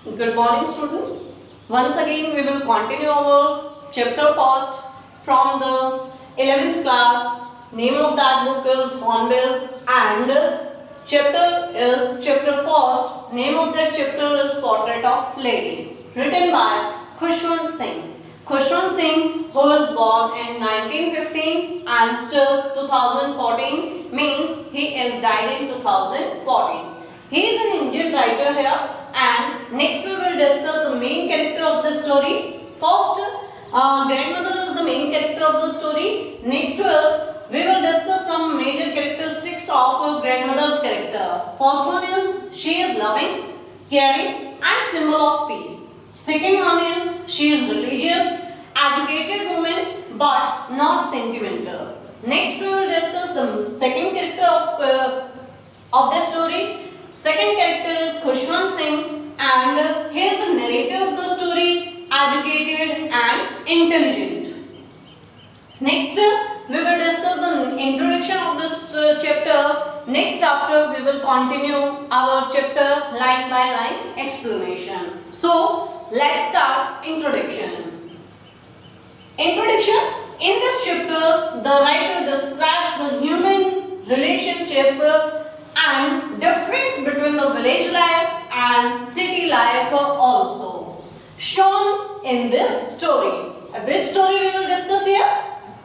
Good morning, students. Once again, we will continue our chapter first from the 11th class. Name of that book is Hornbill, and chapter is chapter first. Name of that chapter is Portrait of Lady, written by Khushwant Singh. Khushwant Singh, who was born in 1915 and still 2014, means he is died in 2014. He is an Indian writer here, and next we will discuss the main character of the story. First, grandmother is the main character of the story. Next, we will discuss some major characteristics of grandmother's character. First one is she is loving, caring, and symbol of peace. Second one is she is religious, educated woman, but not sentimental. Next, we will discuss the second character of the story. Second character is Khushwant Singh, and he is the narrator of the story, educated and intelligent. Next, we will discuss the introduction of this chapter. Next, after we will continue our chapter line by line explanation. So, let's start introduction. Introduction. In this chapter, the writer describes the human relationship and difference between the village life and city life also shown in this story. Which story we will discuss here?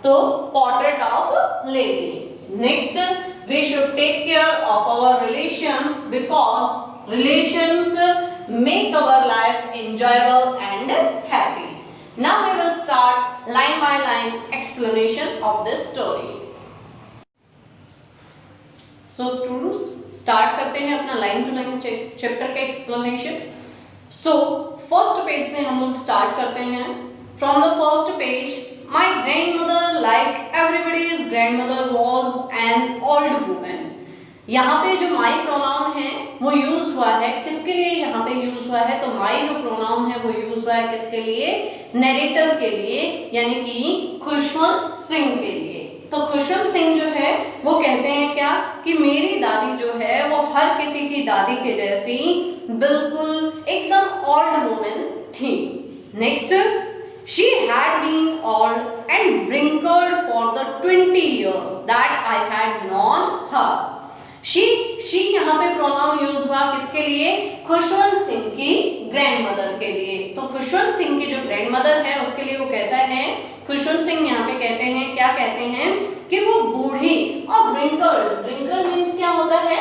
The Portrait of Lady. Next, we should take care of our relations because relations make our life enjoyable and happy. Now we will start line by line explanation of this story. So students start करते हैं अपना line to line chapter का explanation. So first page से हम लोग start करते हैं. From the first page, my grandmother like everybody's grandmother was an old woman. यहाँ पे जो माई प्रोनाउन है वो यूज हुआ है किसके लिए? यहाँ पे यूज हुआ है तो माई जो प्रोनाउन है वो यूज हुआ है किसके लिए? नरेटर के लिए, यानी कि खुशवंत सिंह के लिए. तो खुशवंत सिंह जो है वो कहते हैं क्या कि मेरी दादी जो है वो हर किसी की दादी के जैसी बिल्कुल एकदम ओल्ड वुमन थी. Next, she had been old and wrinkled for the 20 years that I had known her. She यहाँ पे प्रोनाउन यूज हुआ किसके लिए? खुशवंत सिंह की ग्रैंडमदर के लिए. तो खुशवंत सिंह की जो ग्रैंडमदर है उसके लिए वो कहता है, खुशवंत सिंह यहाँ पे कहते हैं, क्या कहते हैं कि वो बूढ़ी और wrinkled मीन्स क्या होता है?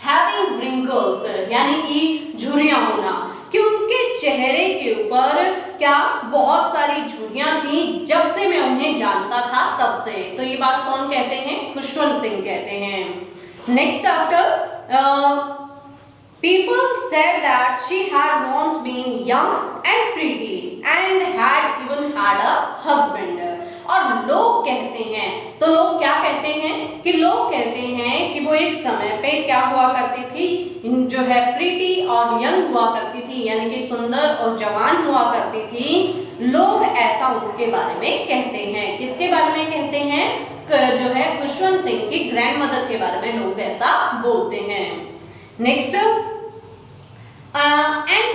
हैविंग wrinkles, यानी कि झुर्रियां होना, कि उनके चेहरे के ऊपर क्या बहुत सारी झुर्रियां थी जब से मैं उन्हें जानता था तब से. तो ये बात कौन कहते हैं? खुशवंत सिंह कहते हैं. Next, after people said that she had once been young and pretty and had even had a husband. और लोग कहते हैं, तो लोग क्या कहते हैं कि लोग कहते हैं कि वो एक समय पे क्या हुआ करती थी, जो है प्रीटी और यंग हुआ करती थी, यानी कि सुंदर और जवान हुआ करती थी. लोग ऐसा उनके बारे में कहते हैं. किसके बारे में कहते हैं? जो है खुशवंत सिंह की ग्रैंडमदर के बारे में लोग ऐसा बोलते हैं. Next, and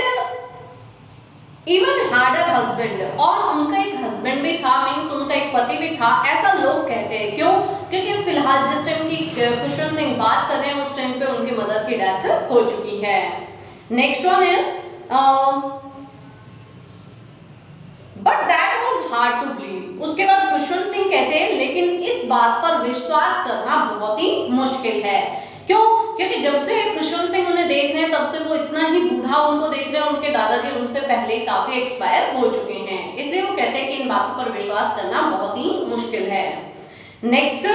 even had a husband, और उनका एक हस्बैंड भी था, मीन्स उनका एक पति भी था, ऐसा लोग कहते हैं. क्यों? क्योंकि फिलहाल जिस टाइम की खुशवंत सिंह बात कर रहे हैं उस टाइम पे उनकी मदर की डेथ हो चुकी है. Next one is but that was hard to believe. उसके बाद खुशवंत सिंह कहते हैं लेकिन इस बात पर विश्वास करना बहुत ही मुश्किल है. क्यों? क्योंकि जब से खुशवंत सिंह उन्हें देख रहे हैं तब से वो इतना ही बूढ़ा उनको देख रहे हैं, उनके दादाजी उनसे पहले काफी एक्सपायर हो चुके हैं, इसलिए वो कहते हैं कि इन बातों पर विश्वास करना बहुत ही मुश्किल है. Next,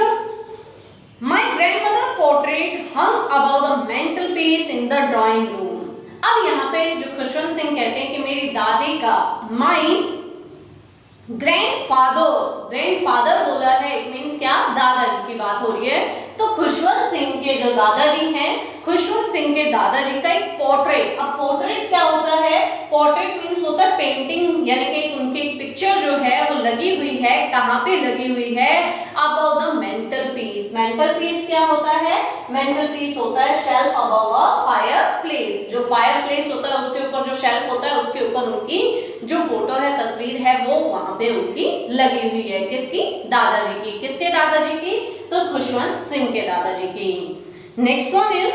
my grandmother portrait hung above the mental peace in the drawing room. अब यहाँ पे जो खुशवंत सिंह कहते हैं कि मेरी दादी का, माई ग्रैंडफादर बोला है, इट मीन्स क्या? दादाजी की बात हो रही है. तो खुशवंत सिंह के जो दादाजी हैं, खुशवंत सिंह के दादाजी का एक पोर्ट्रेट. अब पोर्ट्रेट क्या होता है? पोर्ट्रेट मीन्स होता है पेंटिंग, यानी कि उनकी पिक्चर जो है वो लगी हुई है, कहाँ पे लगी हुई है, above the mental peace. Mental peace क्या होता है? मेंटल पीस होता है shelf above a fire place. जो फायर प्लेस होता है उसके ऊपर जो शेल्फ होता है उसके ऊपर उनकी जो फोटो है, तस्वीर है, वो वहां पे उनकी लगी हुई है। किसकी? दादाजी की। किसके दादाजी की? तो खुशवंत सिंह के दादाजी की। Next one is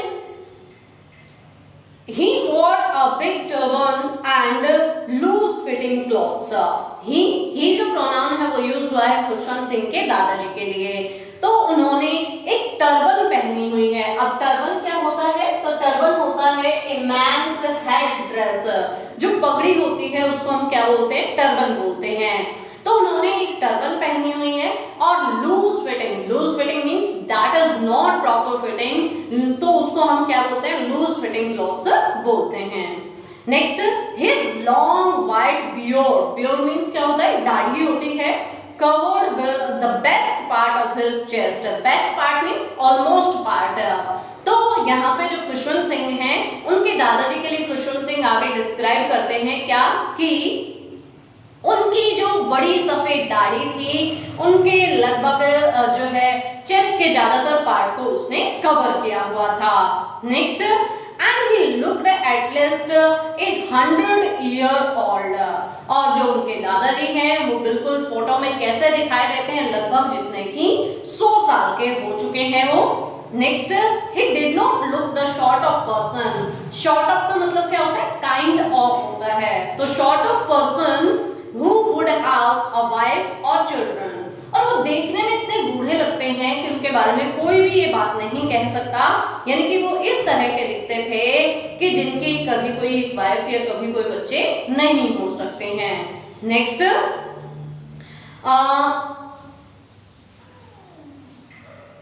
he wore a big turban and loose fitting clothes. he जो प्रोनाउन है वो यूज हुआ है खुशवंत सिंह के दादाजी के लिए। तो उन्होंने एक टर्बन पहनी हुई है। अब टर्बन क्या होता है? तो टर्बन होता है ए मैन्स हेड ड्रेस। जो पगड़ी होती है उसको हम क्या बोलते हैं? टर्बन बोलते हैं। तो उन्होंने एक टर्बन पहनी हुई है और loose fitting. Loose fitting means that is not proper fitting, तो उसको हम क्या बोलते हैं? लूज फिटिंग क्लॉथ्स बोलते हैं। Next, his long white beard. Beard means क्या होता है? दाढ़ी होती है। Covered the best part of his chest. Best part means almost part. तो यहाँ पे जो खुशवंत सिंह हैं उनके दादाजी के लिए खुशवंत सिंह आगे डिस्क्राइब करते हैं क्या कि उनकी जो बड़ी सफेद दाढ़ी थी उनके लगभग जो है चेस्ट के ज्यादातर पार्ट को उसने कवर किया हुआ था। Next, and he looked at least 100 year old. और जो उनके दादाजी हैं वो बिल्कुल फोटो में कैसे दिखाई देते हैं? लगभग जितने कि 100 साल के हो चुके हैं वो। Next, he did not look the sort of person। sort of का मतलब क्या होता है? kind of होता है। तो sort of person who would have a wife or children। और वो देखने में इतने बूढ़े लगते हैं कि उनके बारे में कोई भी ये बात नहीं कह सकता, यानी कि वो इस तरह के दिखते थे कि जिनकी कभी कोई वाइफ या कभी कोई बच्चे नहीं हो सकते हैं। Next,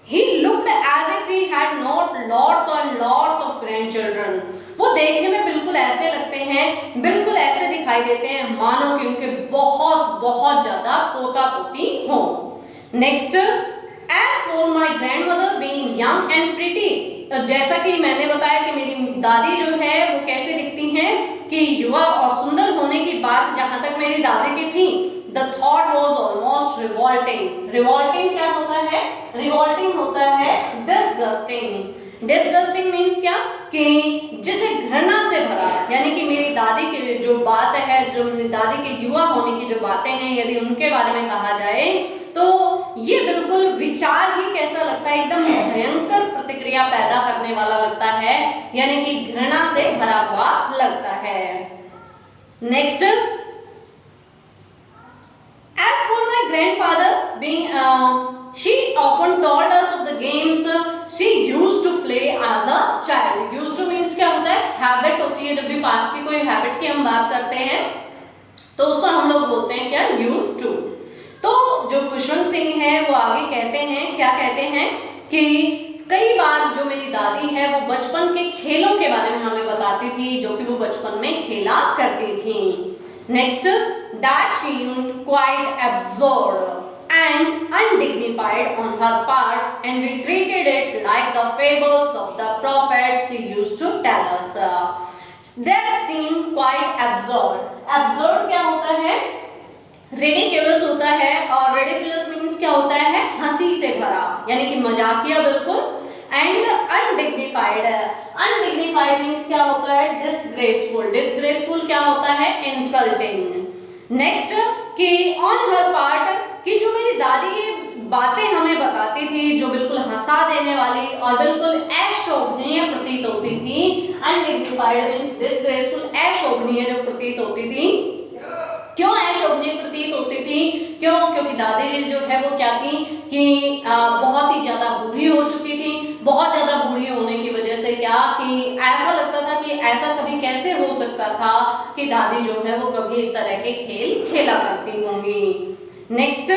he looked as if he had not lots and lots of grandchildren। वो देखने में बिल्कुल ऐसे लगते हैं, बिल्कुल ऐसे दिखाई देते हैं मानो कि उनके बहुत बहुत ज्यादा पोता पोती हो। Next, as for my grandmother being young and pretty। जैसा कि मैंने बताया कि मेरी दादी जो है वो कैसे दिखती हैं कि युवा और सुंदर होने की बात जहां तक मेरी दादी की थी, the thought was almost revolting। revolting क्या होता है? revolting होता है disgusting। disgusting means क्या? कि जिसे घृणा से भरा, यानी कि मेरी दादी की जो बात है, जो मेरी दादी के युवा होने की जो बातें हैं, यदि उनके बारे में कहा जाए तो ये बिल्कुल विचार ही कैसा लगता है? एकदम भयंकर प्रतिक्रिया पैदा करने वाला लगता है, यानी कि घृणा से भरा हुआ लगता है। Next, as for my grandfather being she often told us of the games she used to play as a child। used to means क्या होता है? हैबिट होती है। जब भी पास्ट की कोई हैबिट की हम बात करते हैं तो उसको हम लोग बोलते हैं क्या? used to। तो जो खुशवंत सिंह है वो आगे कहते हैं, क्या कहते हैं कि कई बार जो मेरी दादी है वो बचपन के खेलों के बारे में हमें बताती थी जो कि वो बचपन में खेला करती थी। Next, that seemed quite absurd and undignified on her part and we treated it like the fables of the prophets she used to tell us। that seemed quite absurd। absurd क्या होता है? ridiculous होता है, और ridiculous means क्या होता है? हंसी से भरा, यानी कि मजाकिया बिल्कुल। एंड अनडिग्निफाइड, अनडिग्निफाइड मीन्स क्या होता है? डिसग्रेसफुल। डिसग्रेसफुल क्या होता है? इंसल्टिंग। नेक्स्ट, कि ऑन हर पार्ट, कि जो मेरी दादी ये बातें हमें बताती थी जो बिल्कुल हंसा देने वाली और बिल्कुल अशोभनीय प्रतीत होती थी। अनडिग्निफाइड मीन्स डिसग्रेसफुल, अशोभनीय जो प्रतीत होती थी। क्यों अशोभनीय प्रतीत होती थी? क्यों? क्योंकि दादी जी जो है वो क्या थी कि बहुत ही ज्यादा बूढ़ी हो चुकी थी। बहुत ज्यादा बूढ़ी होने की वजह से क्या कि ऐसा लगता था कि ऐसा कभी कैसे हो सकता था कि दादी जो है वो कभी इस तरह के खेल खेला करती होंगी। Next,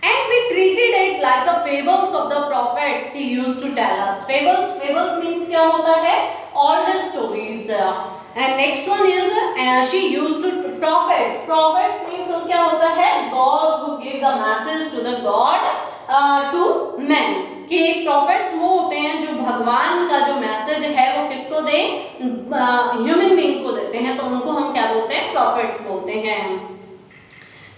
and we treated it like the fables of the prophets she used to tell us। fables, fables means क्या होता है? old stories। and next one is she used to prophet। prophets means क्या होता है? those who give the message to the God to men। कि prophets वो होते हैं जो भगवान का जो मैसेज है वो किसको किसको दे, ह्यूमन बीइंग को देते हैं, तो उनको हम क्या बोलते हैं, प्रॉफिट्स बोलते हैं।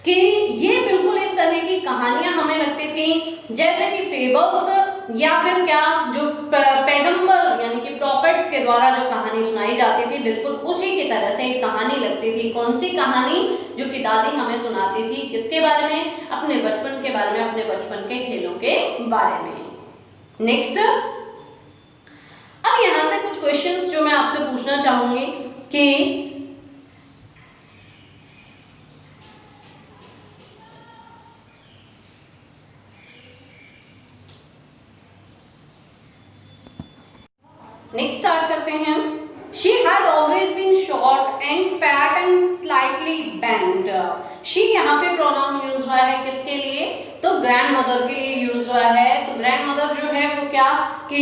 कि ये बिल्कुल इस तरह की कहानियां हमें लगती थी जैसे कि फेबल्स या फिर क्या जो पैगंबर यानी कि प्रॉफिट्स के द्वारा जो कहानी सुनाई जाती थी, बिल्कुल उसी की तरह से एक कहानी लगती थी। कौन सी कहानी, जो कि दादी हमें सुनाती थी, किसके बारे में, अपने बचपन के बारे में, अपने बचपन के खेलों के बारे में। नेक्स्ट, अब यहां से कुछ क्वेश्चंस जो मैं आपसे पूछना चाहूंगी कि नेक्स्ट स्टार्ट करते हैं हम। She had always been short and fat and slightly bent. She यहाँ पे प्रोनाउन यूज हुआ है किसके लिए, तो ग्रैंड मदर के लिए यूज हुआ है। तो ग्रैंड मदर जो है वो क्या कि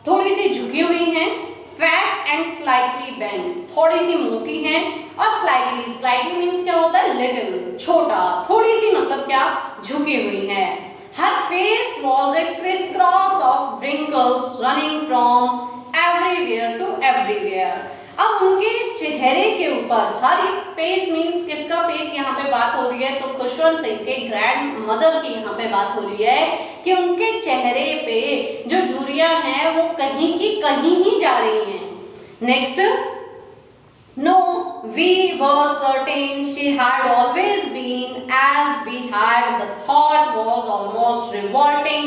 थोड़ी सी झुकी हुई हैं, फैट एंड स्लाइटली बेंट, थोड़ी सी मोटी हैं, और स्लाइटली, स्लाइटली मीन्स क्या होता है, लिटिल, छोटा, थोड़ी सी मतलब क्या, झुकी हुई है। Her face was a crisscross of wrinkles running from everywhere to everywhere. अब उनके चेहरे के ऊपर, हर एक फेस मीन्स किसका फेस यहाँ पे बात हो रही है, तो खुशवंत सिंह के ग्रैंड मदर की यहाँ पे बात हो रही है कि उनके चेहरे पे जो झुर्रियां हैं वो कहीं की कहीं ही जा रही हैं। Next, No, we were certain she had always been, as we had the thought was almost revolting.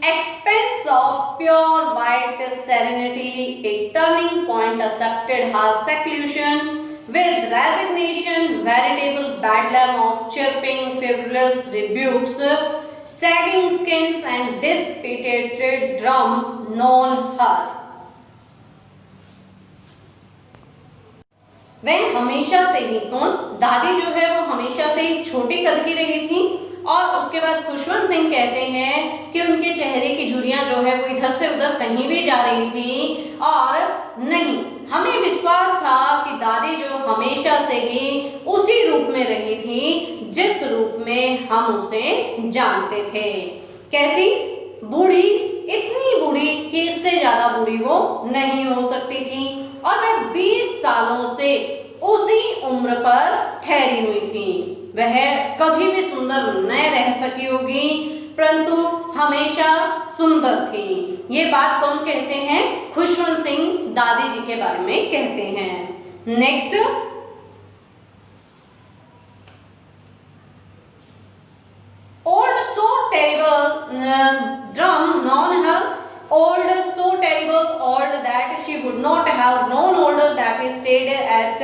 Expense of pure white serenity, a turning point accepted her seclusion with resignation, veritable bedlam of chirping, frivolous rebukes, sagging skins and dissipated drum known her. वह हमेशा से ही, कौन, दादी जो है वो हमेशा से ही छोटी कद की रही थी। और उसके बाद खुशवंत सिंह कहते हैं कि उनके चेहरे की झुर्रियां जो है वो इधर से उधर कहीं भी जा रही थी, और नहीं, हमें विश्वास था कि दादी जो हमेशा से ही उसी रूप में रही थी जिस रूप में हम उसे जानते थे। कैसी, बूढ़ी, इतनी बूढ़ी कि इससे ज्यादा बूढ़ी वो नहीं हो सकती थी, और वह 20 सालों से उसी उम्र पर ठहरी हुई थी। वह कभी भी सुंदर न रह सकी होगी, परंतु हमेशा सुंदर थी। ये बात कौन कहते हैं, खुशवंत सिंह दादी जी के बारे में कहते हैं। Next, old so terrible drum known her, old so terrible old that she would not have grown older, that he stayed at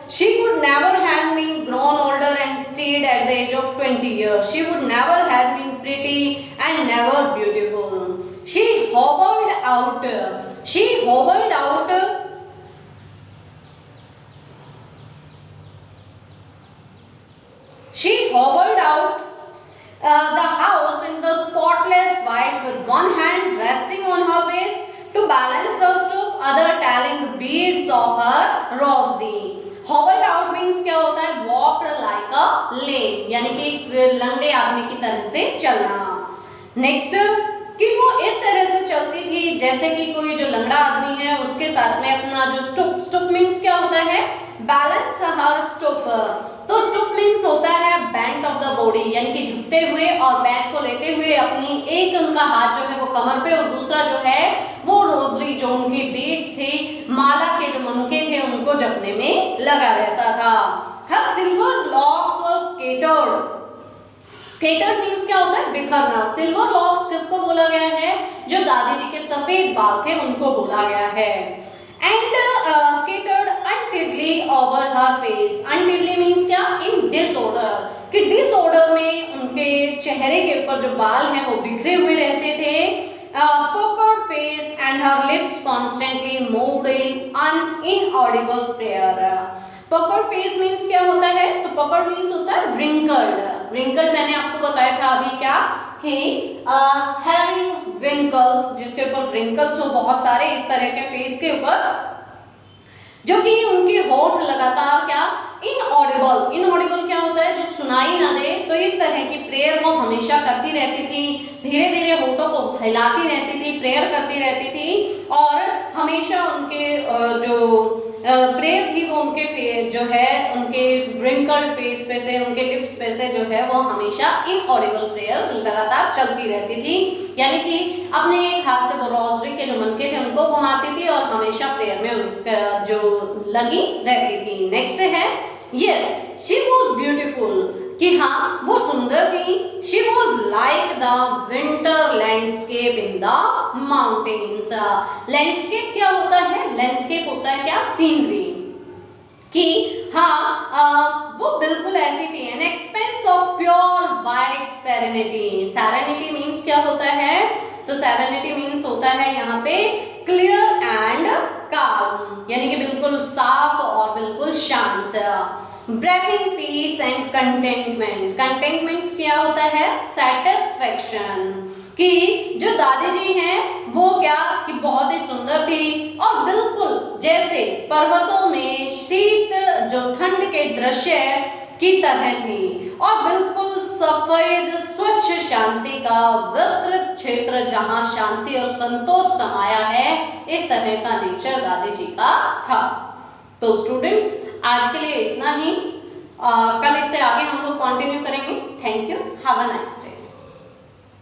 she could never have been grown older and stayed at the age of 20 years. She would never have been pretty and never beautiful. She hobbled out, she hobbled out, she hobbled out the house in the spotless white with one hand resting on her waist to balance her stoop, other telling the beads of her rosary. Hobbled out means क्या होता है, walked like a lame, यानी कि लंगड़े आदमी की तरह से चलना। नेक्स्ट, कि वो इस तरह से चलती थी जैसे कि कोई जो लंगड़ा आदमी है उसके साथ में अपना जो स्टूप, स्टूप मीन्स क्या होता है, बैलेंस हर स्टूप, तो स्टूप मीन्स होता है बेंट ऑफ द बॉडी, यानी कि झुकते हुए और बैग को लेते हुए अपनी एक उनका हाथ जो है वो कमर पे और दूसरा जो है वो रोजरी, जो उनकी बीड्स थी, माला के जो मनके थे उनको जपने में लगा रहता था। हर सिल्वर लॉक्स वर स्केटर्ड, स्केटर्ड मीन्स क्या होता है, बिखरना। सिल्वर लॉक्स किसको बोला गया है, जो दादी जी के सफेद बाल थे उनको बोला गया है। And scattered untidily over her face, untidily means क्या, इन डिसऑर्डर, कि डिसऑर्डर में उनके चेहरे के ऊपर जो बाल हैं वो बिखरे हुए रहते थे। puckered face and her lips constantly moved in inaudible prayer. puckered face means क्या होता है, तो puckered means होता है wrinkled, wrinkled मैंने आपको बताया था अभी क्या कि having wrinkles, जिसके ऊपर wrinkles हो बहुत सारे इस तरह के फेस के ऊपर, जो कि उनकी होठ लगातार क्या, इनऑडिबल, इनऑडिबल क्या होता है, जो सुनाई ना दे, तो इस तरह की प्रेयर वो हमेशा करती रहती थी, धीरे धीरे होठों को हिलाती रहती थी, प्रेयर करती रहती थी, और हमेशा उनके जो प्रेयर थी वो उनके जो है उनके रिंकल्ड फेस पे से, उनके लिप्स पे से जो है वो हमेशा इनऑडिबल प्रेयर लगातार चलती रहती थी, यानी कि अपने एक हाथ से वो रोजरी के जो मनके थे उनको घुमाती थी और हमेशा प्रेयर में उनका जो लगी रहती थी। नेक्स्ट है यस शी वॉज ब्यूटिफुल, कि हाँ वो सुंदर थी। She was like the winter landscape in the mountains. Landscape क्या होता है? लैंडस्केप होता है क्या? सीनरी। कि हाँ वो बिल्कुल ऐसी थी। An expense of pure white serenity. Serenity means क्या होता है? तो सेरेनिटी मीन्स होता है यहाँ पे क्लियर एंड काम, यानी कि बिल्कुल साफ और बिल्कुल शांत। Breathing peace and contentment. Contentment क्या होता है? सेटिस्फेक्शन। कि जो दादी जी हैं वो क्या कि बहुत ही सुंदर थी और बिल्कुल जैसे पर्वतों में शीत जो ठंड के दृश्य की तरह थी और बिल्कुल सफेद स्वच्छ शांति का विस्तृत क्षेत्र जहां शांति और संतोष समाया है, इस तरह का नेचर दादी जी का था। तो स्टूडेंट्स आज के लिए इतना ही। कल इससे आगे हम लोग कंटिन्यू करेंगे। Thank you, have a nice day.